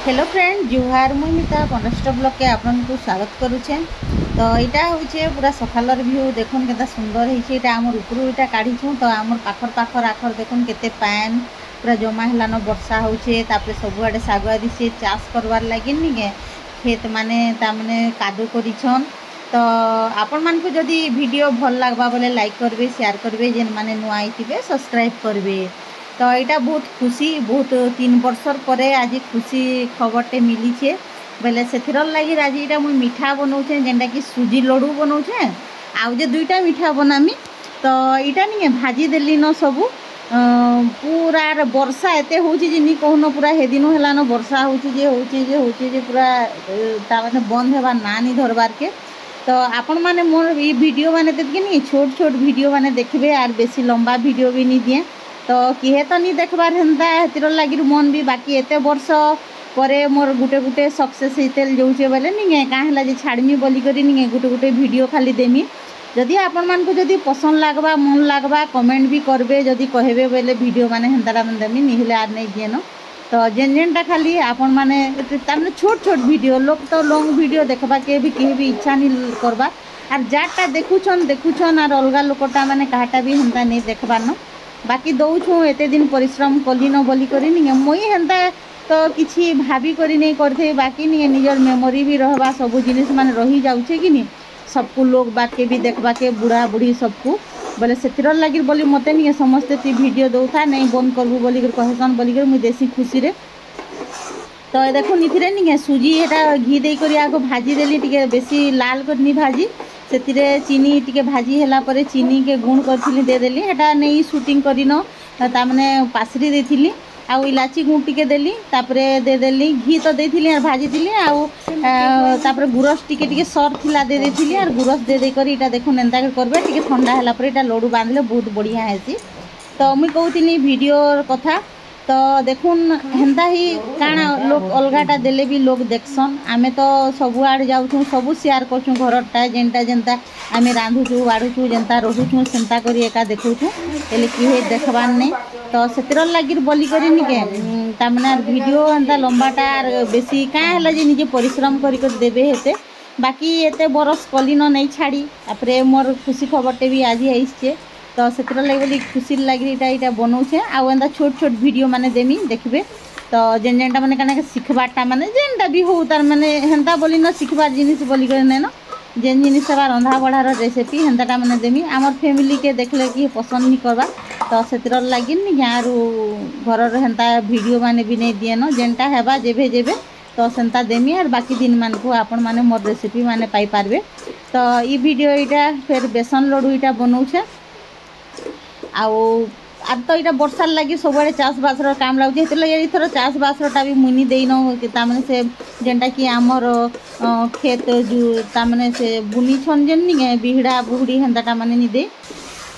Hello friend जुहार मुमिता पनस्ट blog के आपन को स्वागत करुचे। तो यहाँ हूँ पूरा सकालर व्यू देखुन के सुंदर है आमर उपरू यहाँ काढ़ीछूँ। तो आमर पाखर पाखर आखर देखुन केते पान पूरा जमा हेलान वर्षा होचे सबुआडे सागुआ दिशे चाष करवार लगे निके खेत माने तामने कादो करिछन। तो आपण मान को जदि वीडियो भल लगवा बोले लाइक करबे शेयर करबे जेन माने नुआ आइथिबे सब्सक्राइब करबे। तो यहाँ बहुत खुशी बहुत 3 वर्षर पर आज खुशी खबरटे मिली बोले से लगी आज यहाँ मुझे मिठा बनाऊे जेनटा कि सुजी लड्डू बनाऊे आउ जे 2टा मिठा बनामी। तो यहाँ नहीं भाजी देली न सबू पूरा वर्षा एत हूँ कहून पूरा हेदिन है वर्षा होचे पूरा ताने बंद होबार ना नहीं धरबार के। तो आपण मैंने मोर ये वीडियो मैंने देखिए नहीं छोट छोट वीडियो मैंने देखिए आर बेसी लंबा वीडियो भी नहीं दिए। तो किए तो नहीं देखबार हेन्ता हेतिर लगी मन भी बाकी एत वर्ष पर मोर गुटे गुटे सक्सेस होते जाऊे बोले नहीं क्या है छाड़मी बोलिक नहीं गुटे गुटे वीडियो खाली देमी। जदि आपण मान को जदि पसंद लगवा मन लगवा कमेंट भी करबे जदि कहबे बोले वीडियो माने हेन्ता देमी नहीं आर नहीं दिए न। तो जेन जेनटा खाली आपण माने तामने छोट छोट वीडियो लोग तो लॉन्ग वीडियो देखबा के भी कहीं भी इच्छा नहीं करबा आर जाटा देखुछन आर अलगा लोकटा माने काहाटा भी हेन्ता नहीं देखबार न। बाकी दौछूँ एत दिन परिश्रम कली न बोलिक मुई हेन्ता तो किसी भाभी करी नहीं करते बाकी नहीं निजर मेमोरी भी रहबा सब जिनिस मान रही जाऊे कि नहीं सबको लोग बाके भी देखबा के बुढ़ा बुढ़ी सबको बोले से लगी बोली मत नहीं समस्ते ती वीडियो दौथा नहीं बंद करबू बोलिक कहसन बोलिक मुझे देसी खुशी रे। तो देखो इथिरे नहीं सुजी यहाँ घी देकर आगे भाजी देली टिके बेसी लाल करनी भाजी से चीनी टिके भाजी है पर चीनी के गुण करी देदेली हेटा नहीं शूटिंग करन तामने पासरी देथिली आउ इलाची गुण टिके देली तापरे देदेली घी तो देथिली आर भाजी दिली आउ तापरे गुरस टिके सर थिला दे देथिली आर गुरस दे दे करी इटा देखो एंता करबे टिके ठंडा हैला पर इटा लड्डू बांधले बहुत बढ़िया हेसी। तो मुई कहूतिनी वीडियो कथा तो देखुन हेन्ता ही काଣା लोग अलगाटा देले भी लोग देखसन आमे तो सबुआड़ जाऊँ सबू शेयर करछूँ घरटा जेनटा जेनता आमे रांधुचु बाढ़ुचु जेनता रोचुँ सेन्ता करी एका देखुचु हेले किहे देखबार नहीं। तो से लगी बोली करी निके तामने वीडियो एंता लंबाटा बेसी क्या है जे निजे परिश्रम करी देबे हेते बाकी एते बरस कली न नहीं छाड़ी तापरे मोर खुशी खबरटे भी आज आइछे। तो से लगे बोली खुशी लगी यहाँ बनाऊे आउ एंता छोट छोट वीडियो माने देमी देखबे। तो जेन जेनटा माने कना शिखबारटा माने जेनटा भी हो तार माने हेन्ता बोली न शिखबार जिनिस बोली कर ना जेन जिनिस रंधा बढ़ार रेसिपी हेन्ताटा माने देमी आमर फैमिली के देखले कि पसंद नहीं करवा। तो से लगी नहीं आरु घर हेन्ता वीडियो माने भी नहीं दिए न जेनटा हेबा जेबे जेबे तो सेन्ता देमी आर बाकी दिन मान को आपण माने मोर रेसिपी माने पाई पारबे। तो ये वीडियो यहाँ फिर बेसन लड्डू यहाँ बनाऊे आज तो यहाँ वर्षार लगी सब चाषबास काम लगे इथर चाषबासटा भी मुनि देन तामने से जेनटा कि आमर खेत जो तामने से बुनी छन जेन नहीं बिहड़ा बुहड़ी हेन्ताटा माने नहीं दे।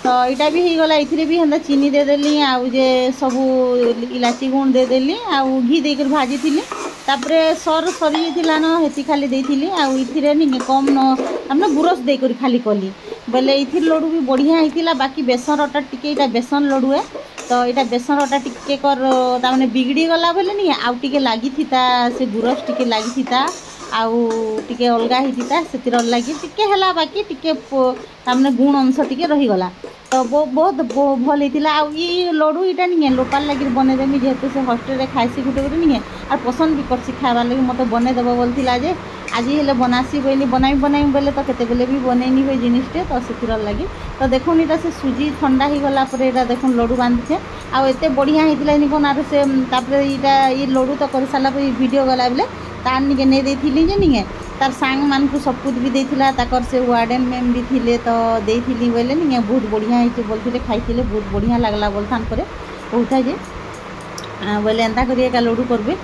तो यहाँ भी हो गला इथिरे भी हेन्ता चीनी दे देली आउ जे सबू इलाची गुण दे देली आउ घी देकर भाजी थी तापरे सर सरी न हेती खाली देथिली आउ इथिरे नहीं कम न हमने गुरस देकर खाली कली बोले इथिर लड्डू भी बढ़िया होता बाकी बेसन अटा टिके इटा बेसन लड्डू है। तो यहाँ बेसन अटा टिके कर तामने बिगड़ी गला बोले नहीं आउ टिके लगी थीता से गुरस टिके लगी थीता आउ टिके अलगा होता से लगी टिके हला बाकी टिके तामने गुण अंश टिके रहीगला। तो बहुत भल होता आउ ये लड्डू यहाँ नहीं लोपार लगी बनईदेमी जेहेतु से हस्टेल खाइसी गुटे गुटे नहीं और पसंद भी करसी खाइबार लगी मत बनईदेव बोलता जे आज हेल्ले बनासी बोली बनाई बोले तो केते बेले भी बनईनी हुए जिनिसटे। तो से लगी तो देखुन यहाँ से सुजी ठंडा हो गला यहाँ देखुन लड्डू बांधे आउ एत बढ़िया होता नहीं कौन आर से यहाँ ये लड्डू तो कर सारा वीडियो गला बेले तार निके नहीं देथिली जे नहीं तार सांग मान को सब कुछ भी देथिला ताकर से वार्डन मैम भी थिले तो देथिली बोले नहीं बहुत बढ़िया होइछे बोलथिले खाइथिले बहुत बढ़िया लागला बोलथान परे कहता जे बोले एंता करी एका लड्डू करबे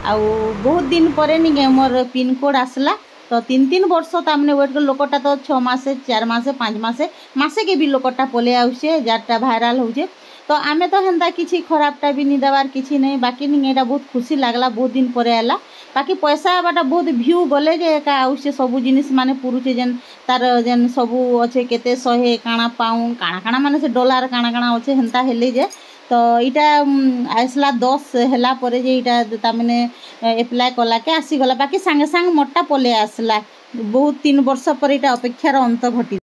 आउ बहुत दिन पर नहीं मोर पिन कोड आसला। तो 3 वर्ष तामने वेट कर लोकटा तो 6 मासे 4 मासे 5 मासे मासे के भी लोकटा पले आउछे जारटा भाइराल होउछे। तो आमे तो हेन्ता किसी खराबटा भी नहीं देवार किसी नहीं बाकी नहीं यहाँ बहुत खुशी लगला बहुत दिन पर आला बाकी पैसा बाटा बहुत भ्यू गले जे एका आउछे सबू जिनिस माने पुरुचे जेन तार जेन सबू अच्छे केते 100 काଣା पाउंड काଣା काଣା माने से डॉलर काଣା काଣା अच्छे हेन्ता हेले जे तो इटा आसला 10 हैला परे जे इटा तामने एप्लाय कला के आसीगला बाकी सांगे सांग मोटा पले आसला बहुत 3 वर्ष पर इटा अपेक्षार अंत घटी।